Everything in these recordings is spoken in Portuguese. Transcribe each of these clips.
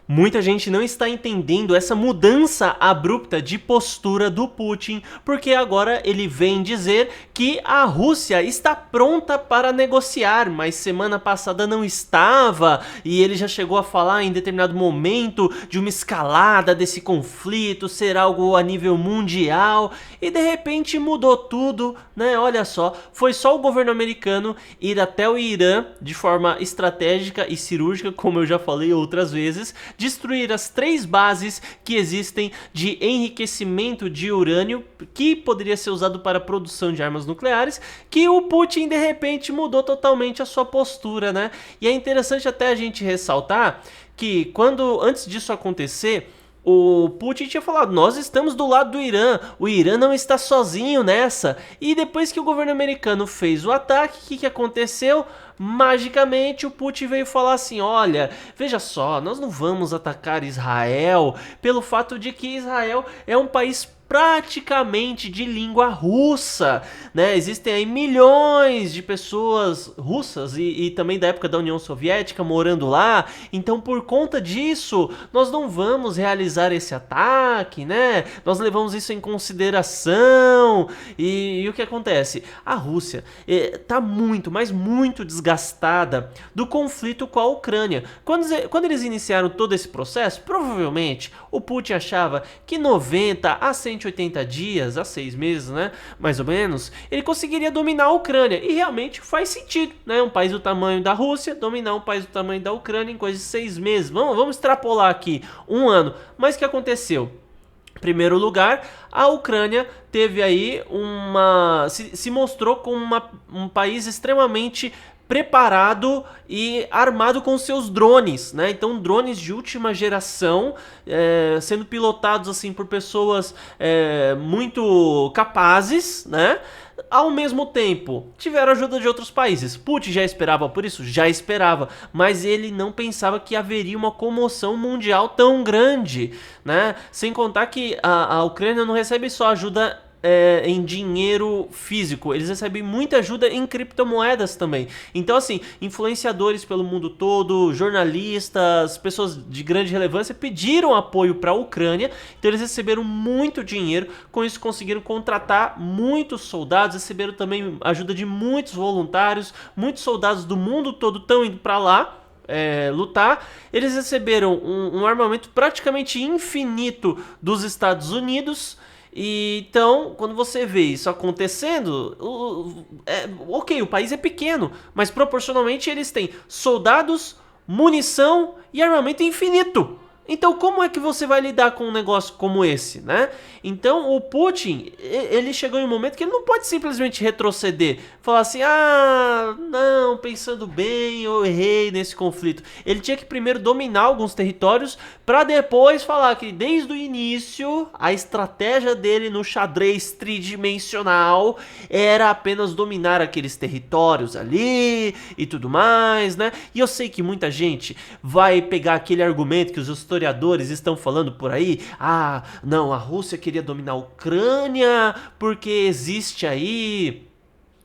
Muita gente não está entendendo essa mudança abrupta de postura do Putin, porque agora ele vem dizer que a Rússia está pronta para negociar, mas semana passada não estava, e ele já chegou a falar em determinado momento de uma escalada desse conflito, ser algo a nível mundial, e de repente mudou tudo, né? Olha só, foi só o governo americano ir até o Irã de forma estratégica e cirúrgica, como eu já falei outras vezes, destruir as 3 bases que existem de enriquecimento de urânio que poderia ser usado para a produção de armas nucleares, que o Putin de repente mudou totalmente a sua postura, né? E é interessante até a gente ressaltar que antes disso acontecer, o Putin tinha falado, nós estamos do lado do Irã, o Irã não está sozinho nessa. E depois que o governo americano fez o ataque, o que aconteceu? Magicamente o Putin veio falar assim, olha, veja só, nós não vamos atacar Israel pelo fato de que Israel é um país praticamente de língua russa, né? Existem aí milhões de pessoas russas e também da época da União Soviética morando lá, então por conta disso nós não vamos realizar esse ataque, né? Nós levamos isso em consideração e o que acontece? A Rússia tá muito, mas muito desgastada do conflito com a Ucrânia. Quando eles iniciaram todo esse processo, provavelmente o Putin achava que 90 a 180 dias, a 6 meses, né, mais ou menos, ele conseguiria dominar a Ucrânia. E realmente faz sentido, né? Um país do tamanho da Rússia dominar um país do tamanho da Ucrânia em coisa de 6 meses. Vamos extrapolar aqui, um ano. Mas o que aconteceu? Em primeiro lugar, a Ucrânia teve aí se mostrou como um país extremamente preparado e armado com seus drones, né? Então drones de última geração, sendo pilotados assim por pessoas muito capazes, né? Ao mesmo tempo, tiveram ajuda de outros países. Putin já esperava por isso? Já esperava, mas ele não pensava que haveria uma comoção mundial tão grande, né? Sem contar que a Ucrânia não recebe só ajuda em dinheiro físico, eles recebem muita ajuda em criptomoedas também. Então assim, influenciadores pelo mundo todo, jornalistas, pessoas de grande relevância pediram apoio para a Ucrânia, então eles receberam muito dinheiro, com isso conseguiram contratar muitos soldados, receberam também ajuda de muitos voluntários, muitos soldados do mundo todo estão indo para lá lutar. Eles receberam um armamento praticamente infinito dos Estados Unidos. E então, quando você vê isso acontecendo, ok, o país é pequeno, mas proporcionalmente eles têm soldados, munição e armamento infinito. Então como é que você vai lidar com um negócio como esse, né? Então o Putin, ele chegou em um momento que ele não pode simplesmente retroceder, falar assim, não, pensando bem, eu errei nesse conflito. Ele tinha que primeiro dominar alguns territórios para depois falar que desde o início a estratégia dele no xadrez tridimensional era apenas dominar aqueles territórios ali e tudo mais, né? E eu sei que muita gente vai pegar aquele argumento que os historiadores estão falando por aí, não, a Rússia queria dominar a Ucrânia porque existe aí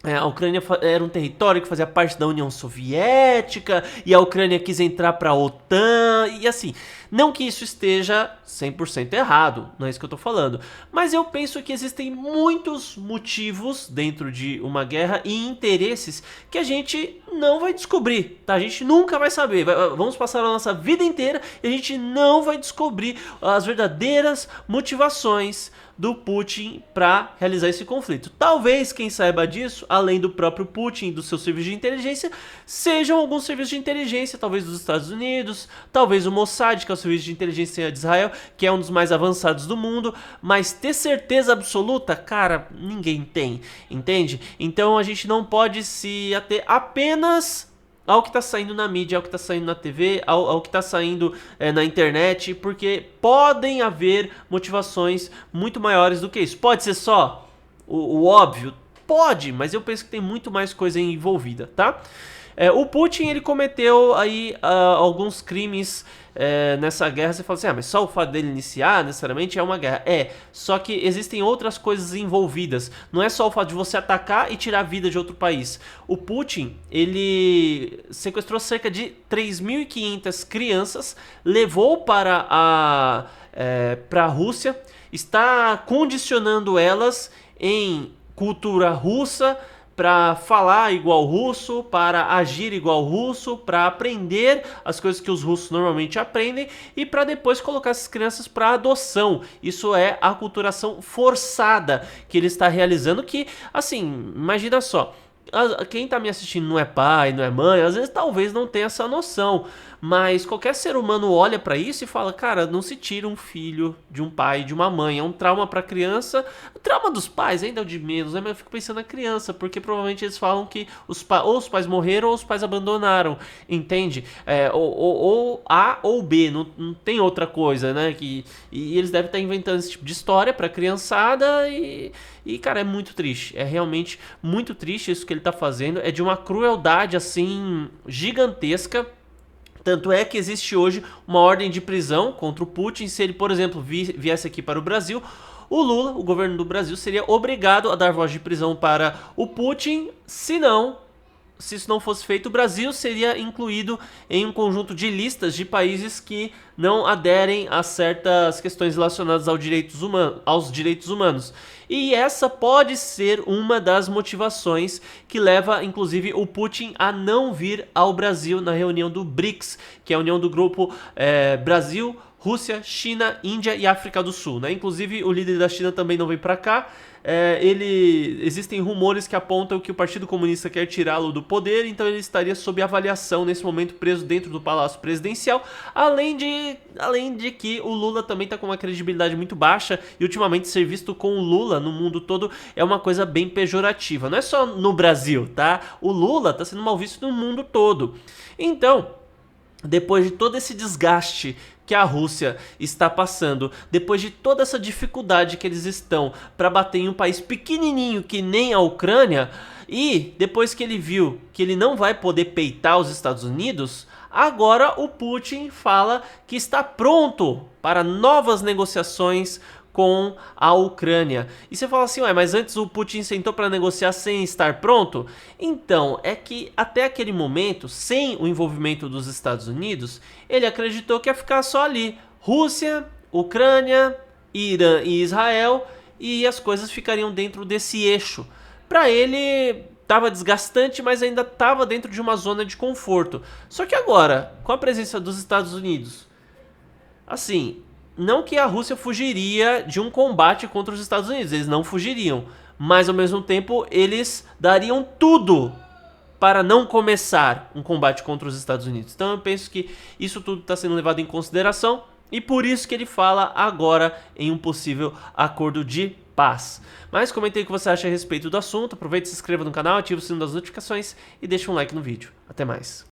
a Ucrânia era um território que fazia parte da União Soviética e a Ucrânia quis entrar para a OTAN e assim, não que isso esteja 100% errado, não é isso que eu tô falando, mas eu penso que existem muitos motivos dentro de uma guerra e interesses que a gente não vai descobrir, tá? A gente nunca vai saber, vamos passar a nossa vida inteira e a gente não vai descobrir as verdadeiras motivações do Putin para realizar esse conflito. Talvez quem saiba disso, além do próprio Putin e dos seus serviços de inteligência, sejam alguns serviços de inteligência, talvez dos Estados Unidos, talvez o Mossad, que é o serviço de inteligência de Israel, que é um dos mais avançados do mundo, mas ter certeza absoluta, cara, ninguém tem, entende? Então a gente não pode se ater apenas ao que tá saindo na mídia, ao que tá saindo na TV, ao que tá saindo na internet, porque podem haver motivações muito maiores do que isso. Pode ser só o óbvio? Pode, mas eu penso que tem muito mais coisa envolvida, tá? O Putin, ele cometeu aí alguns crimes nessa guerra você fala assim, mas só o fato dele iniciar necessariamente é uma guerra. Só que existem outras coisas envolvidas. Não é só o fato de você atacar e tirar a vida de outro país. O Putin, ele sequestrou cerca de 3.500 crianças, levou para a Rússia, está condicionando elas em cultura russa, para falar igual russo, para agir igual russo, para aprender as coisas que os russos normalmente aprendem e para depois colocar essas crianças para adoção. Isso é a aculturação forçada que ele está realizando, que, assim, imagina só, quem tá me assistindo não é pai, não é mãe, às vezes talvez não tenha essa noção, mas qualquer ser humano olha pra isso e fala, cara, não se tira um filho de um pai e de uma mãe, é um trauma pra criança. O trauma dos pais ainda é o de menos, né? Mas eu fico pensando na criança, porque provavelmente eles falam que ou os pais morreram ou os pais abandonaram, entende? Ou A ou B, não tem outra coisa, né? E eles devem estar inventando esse tipo de história pra criançada e, cara, é muito triste. É realmente muito triste isso que ele tá fazendo. É de uma crueldade, assim, gigantesca. Tanto é que existe hoje uma ordem de prisão contra o Putin. Se ele, por exemplo, viesse aqui para o Brasil, o Lula, o governo do Brasil, seria obrigado a dar voz de prisão para o Putin. Se isso não fosse feito, o Brasil seria incluído em um conjunto de listas de países que não aderem a certas questões relacionadas aos direitos humanos. E essa pode ser uma das motivações que leva, inclusive, o Putin a não vir ao Brasil na reunião do BRICS, que é a união do grupo Brasil, Rússia, China, Índia e África do Sul, né? Inclusive, o líder da China também não vem para cá. Existem rumores que apontam que o Partido Comunista quer tirá-lo do poder, então ele estaria sob avaliação nesse momento, preso dentro do Palácio Presidencial, além de que o Lula também está com uma credibilidade muito baixa e ultimamente ser visto com o Lula no mundo todo é uma coisa bem pejorativa. Não é só no Brasil, tá? O Lula está sendo mal visto no mundo todo. Então, depois de todo esse desgaste que a Rússia está passando, depois de toda essa dificuldade que eles estão para bater em um país pequenininho que nem a Ucrânia, e depois que ele viu que ele não vai poder peitar os Estados Unidos, agora o Putin fala que está pronto para novas negociações com a Ucrânia. E você fala assim, mas antes o Putin sentou para negociar sem estar pronto? Então, é que até aquele momento, sem o envolvimento dos Estados Unidos, ele acreditou que ia ficar só ali, Rússia, Ucrânia, Irã e Israel, e as coisas ficariam dentro desse eixo. Para ele estava desgastante, mas ainda estava dentro de uma zona de conforto. Só que agora, com a presença dos Estados Unidos, assim, não que a Rússia fugiria de um combate contra os Estados Unidos, eles não fugiriam, mas ao mesmo tempo eles dariam tudo para não começar um combate contra os Estados Unidos. Então eu penso que isso tudo está sendo levado em consideração e por isso que ele fala agora em um possível acordo de paz. Mas comente aí o que você acha a respeito do assunto, aproveite e se inscreva no canal, ative o sino das notificações e deixe um like no vídeo. Até mais.